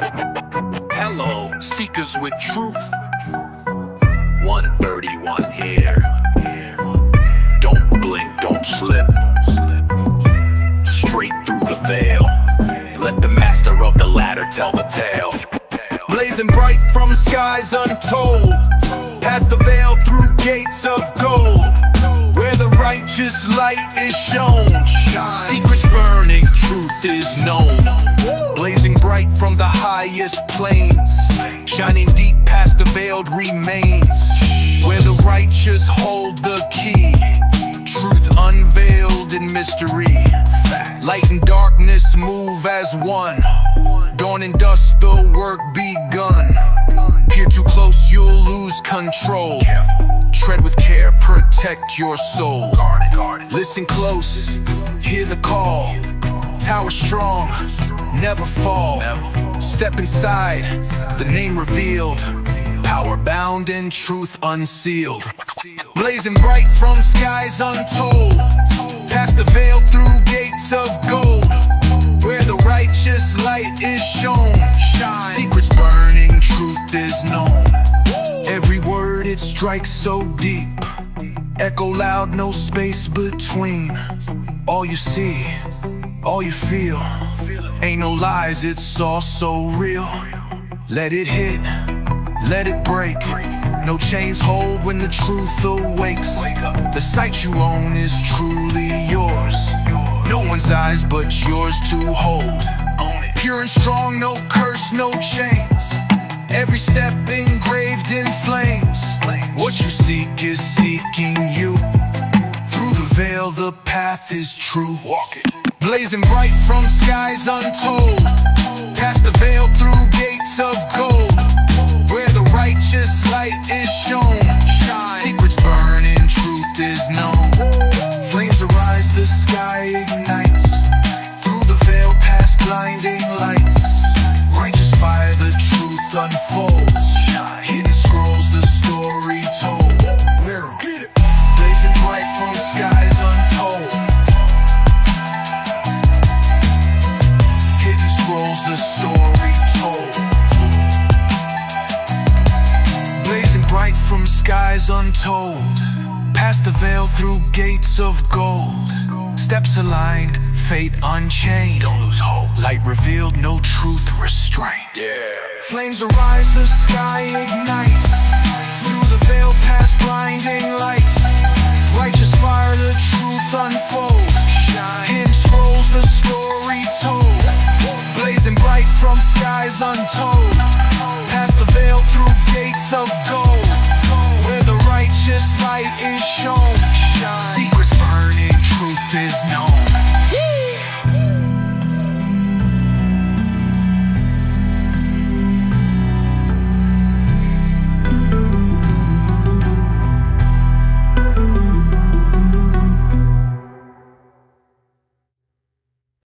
Hello, seekers with truth. 131 here. Don't blink, don't slip. Straight through the veil. Let the master of the ladder tell the tale. Blazing bright from skies untold, past the veil through gates of gold, where the righteous light is shown. Secrets burning, truth is known. Blazing bright from the highest plains, shining deep past the veiled remains, where the righteous hold the key. Truth unveiled in mystery. Light and darkness move as one. Dawn and dusk, the work begun. Peer too close, you'll lose control. Tread with care, protect your soul. Listen close, hear the call. Tower strong, never fall. Step inside, the name revealed. Power bound and truth unsealed. Blazing bright from skies untold, past the veil through gates of gold, where the righteous light is shown. Secrets burning, truth is known. Every word it strikes so deep, echo loud, no space between. All you see, all you feel, ain't no lies, it's all so real. Let it hit, let it break. No chains hold when the truth awakes. The sight you own is truly yours. No one's eyes but yours to hold. Pure and strong, no curse, no chains. Every step engraved in flames. What you seek is seeking you. Through the veil the path is true. Walk it. Blazing bright from skies untold, past the veil through gates of gold, where the righteous light is shown. Secrets burning, truth is known. Flames arise, the sky ignites. Through the veil past blinding lights, righteous fire, the truth unfolds. Hidden scrolls, the story told. Blazing bright from skies untold, hidden scrolls, the story told. Blazing bright from skies untold, past the veil through gates of gold. Steps aligned, fate unchained. Don't lose hope. Light revealed, no truth restrained. Flames arise, the sky ignites. Through the veil past blinding lights, righteous fire, the truth unfolds. Hidden scrolls, the story told. Blazing bright from skies untold, past the veil through gates of gold, where the righteous light is shown. Secrets burning, truth is known.